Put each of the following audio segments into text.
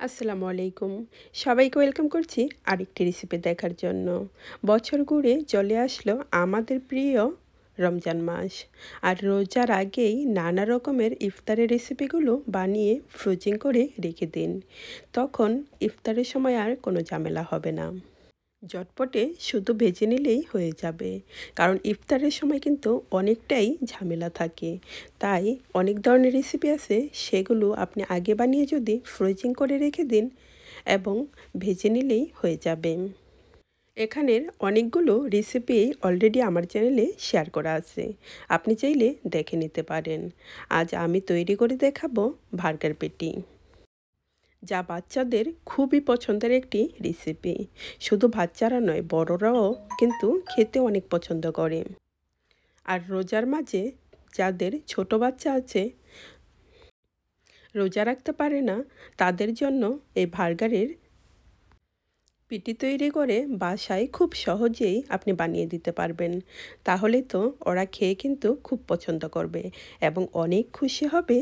আসসালামু আলাইকুম। সবাইকে ওয়েলকাম করছি আরেকটি রেসিপি দেখার জন্য। বছর ঘুরে চলে আসলো আমাদের প্রিয় রমজান মাস। আর রোজার আগেই নানা রকমের ইফতারের রেসিপিগুলো বানিয়ে ফ্রোজিং করে রেখে দিন। তখন ইফতারের সময় আর কোনো ঝামেলা হবে না। ঝটপটে শুধু ভেজে নিলেই হয়ে যাবে, কারণ ইফতারের সময় কিন্তু অনেকটাই ঝামেলা থাকে। তাই অনেক ধরনের রেসিপি আছে, সেগুলো আপনি আগে বানিয়ে যদি ফ্রোজিং করে রেখে দিন এবং ভেজে নিলেই হয়ে যাবে। এখানের অনেকগুলো রেসিপি অলরেডি আমার চ্যানেলে শেয়ার করা আছে, আপনি চাইলে দেখে নিতে পারেন। আজ আমি তৈরি করে দেখাবো বার্গার পেটি, যা বাচ্চাদের খুবই পছন্দের একটি রেসিপি। শুধু বাচ্চারা নয়, বড়রাও কিন্তু খেতে অনেক পছন্দ করে। আর রোজার মাঝে যাদের ছোট বাচ্চা আছে, রোজা রাখতে পারে না, তাদের জন্য এই বার্গারের পেটি তৈরি করে বাসায় খুব সহজেই আপনি বানিয়ে দিতে পারবেন। তাহলে তো ওরা খেয়ে কিন্তু খুব পছন্দ করবে এবং অনেক খুশি হবে।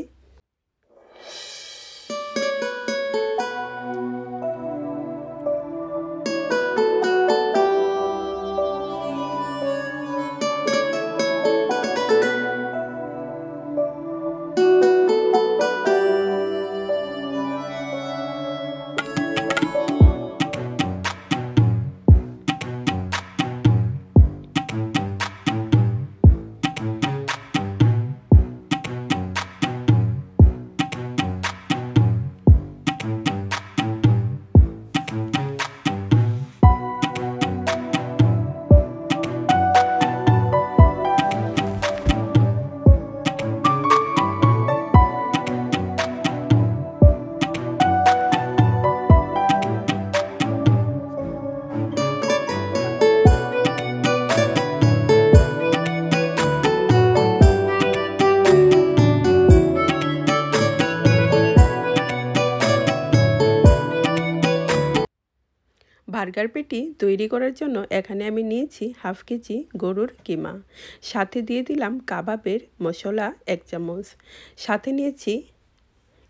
বার্গার পেটি তৈরি করার জন্য এখানে আমি নিয়েছি হাফ কেজি গরুর কিমা, সাথে দিয়ে দিলাম কাবাবের মশলা 1 চামচ, সাথে নিয়েছি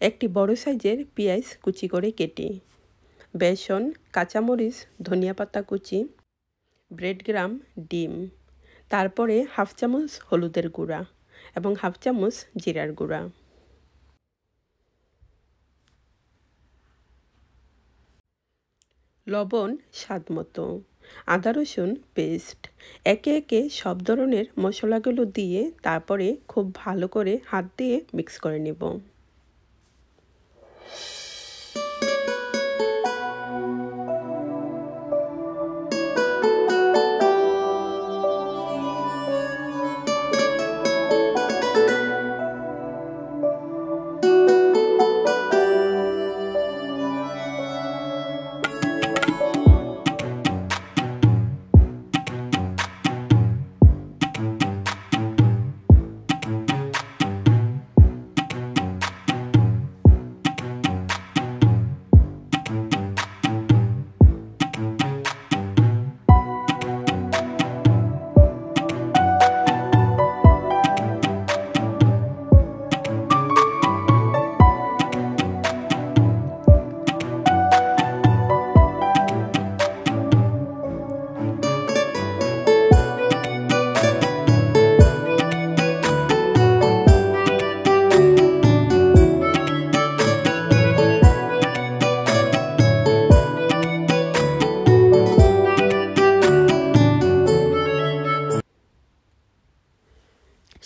একটি বড় সাইজের পেঁয়াজ কুচি করে কেটে, বেসন, কাঁচামরিচ, ধনিয়া পাতা কুচি, ব্রেড গ্রাম, ডিম, তারপরে হাফ চামচ হলুদের গুঁড়া এবং হাফ চামচ জিরার গুঁড়া, লবণ স্বাদ মতো, আদা রসুন পেস্ট। একে একে সব ধরনের মশলাগুলো দিয়ে তারপরে খুব ভালো করে হাত দিয়ে মিক্স করে নেব।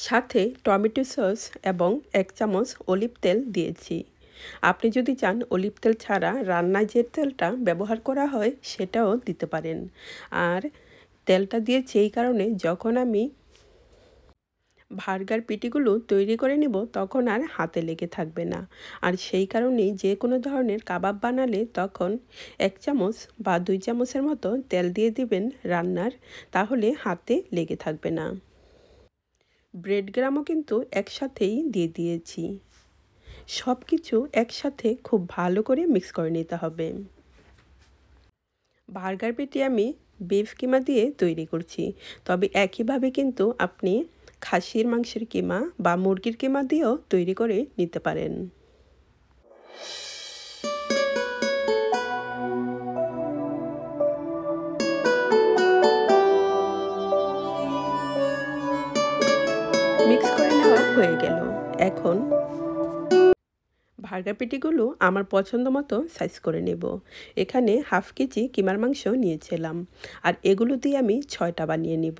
সাথে টমেটো সস এবং 1 চামচ অলিভ তেল দিয়েছি। আপনি যদি চান অলিভ তেল ছাড়া রান্নায় যে তেলটা ব্যবহার করা হয় সেটাও দিতে পারেন। আর তেলটা দিয়েছি এই কারণে, যখন আমি বার্গার পেটিগুলো তৈরি করে নেব তখন আর হাতে লেগে থাকবে না। আর সেই কারণেই যে কোনো ধরনের কাবাব বানালে তখন 1 চামচ বা 2 চামচের মতো তেল দিয়ে দিবেন রান্নার, তাহলে হাতে লেগে থাকবে না। ব্রেড গ্রামও কিন্তু একসাথেই দিয়ে দিয়েছি। সব কিছু একসাথে খুব ভালো করে মিক্স করে নিতে হবে। বার্গার পেটি আমি বিফ কিমা দিয়ে তৈরি করছি, তবে একইভাবে কিন্তু আপনি খাসির মাংসের কিমা বা মুরগির কিমা দিয়েও তৈরি করে নিতে পারেন। বার্গার পেটিগুলো আমার পছন্দ মতো সাইজ করে নেব। এখানে হাফ কেজি কিমার মাংস নিয়েছিলাম, আর এগুলো দিয়ে আমি 6টা বানিয়ে নিব,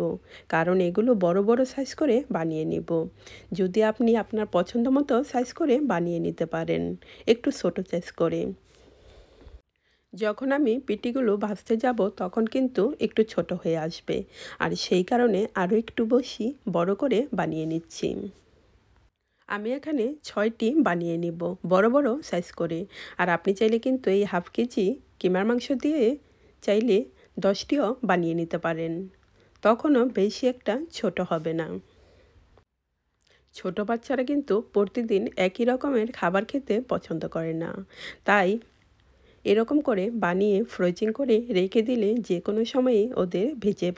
কারণ এগুলো বড় বড় সাইজ করে বানিয়ে নিব। যদি আপনি আপনার পছন্দ মতো সাইজ করে বানিয়ে নিতে পারেন, একটু ছোটো সাইজ করে। যখন আমি পেটিগুলো ভাজতে যাব তখন কিন্তু একটু ছোট হয়ে আসবে, আর সেই কারণে আরও একটু বেশি বড় করে বানিয়ে নিচ্ছি। আমি এখানে 6টি বানিয়ে নিব বড় বড় সাইজ করে। আর আপনি চাইলে কিন্তু এই হাফ কেজি কিমার মাংস দিয়ে চাইলে 10টিও বানিয়ে নিতে পারেন, তখনও বেশি একটা ছোট হবে না। ছোট বাচ্চারা কিন্তু প্রতিদিন একই রকমের খাবার খেতে পছন্দ করে না, তাই এরকম করে বানিয়ে ফ্রোজিং করে রেখে দিলে যে কোনো সময়ই ওদের ভেজে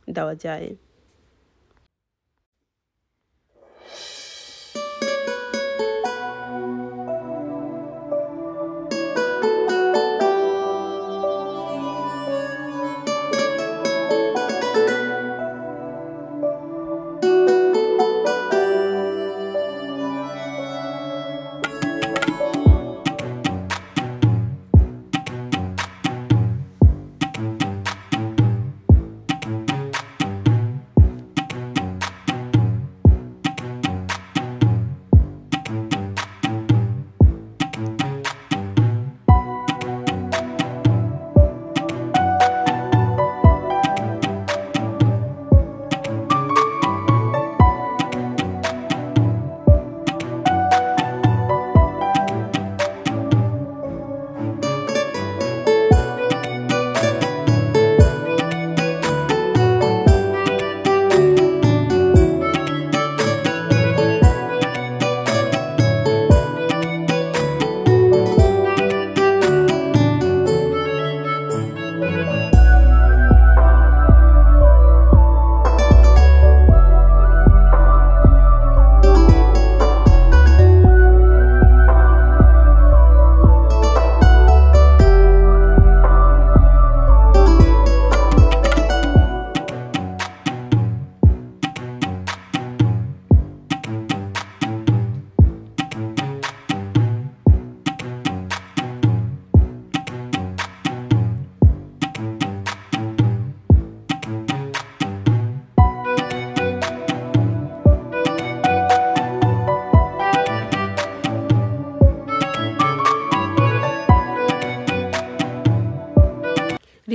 দেওয়া যায়।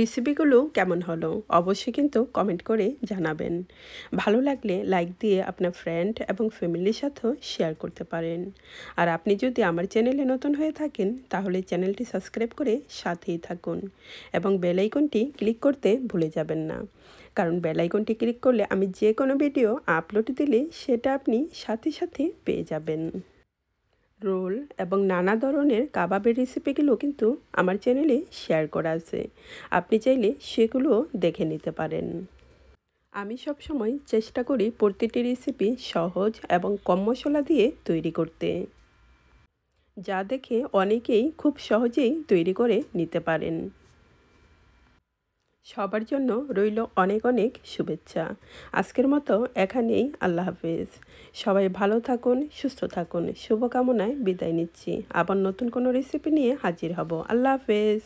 রেসিপিগুলো কেমন হলো অবশ্যই কিন্তু কমেন্ট করে জানাবেন। ভালো লাগলে লাইক দিয়ে আপনার ফ্রেন্ড এবং ফ্যামিলির সাথেও শেয়ার করতে পারেন। আর আপনি যদি আমার চ্যানেলে নতুন হয়ে থাকেন তাহলে চ্যানেলটি সাবস্ক্রাইব করে সাথেই থাকুন এবং বেল আইকনটি ক্লিক করতে ভুলে যাবেন না, কারণ বেল আইকনটি ক্লিক করলে আমি যে কোনো ভিডিও আপলোড দিলে সেটা আপনি সাথে সাথে পেয়ে যাবেন। রোল এবং নানা ধরনের কাবাবের রেসিপিগুলো কিন্তু আমার চ্যানেলে শেয়ার করা আছে, আপনি চাইলে সেগুলো দেখে নিতে পারেন। আমি সবসময় চেষ্টা করি প্রতিটি রেসিপি সহজ এবং কম মশলা দিয়ে তৈরি করতে, যা দেখে অনেকেই খুব সহজেই তৈরি করে নিতে পারেন। সবার জন্য রইল অনেক অনেক শুভেচ্ছা। আজকের মতো এখানেই, আল্লাহ হাফেজ। সবাই ভালো থাকুন, সুস্থ থাকুন, শুভকামনায় বিদায় নিচ্ছি। আবার নতুন কোনো রেসিপি নিয়ে হাজির হব। আল্লাহ হাফেজ।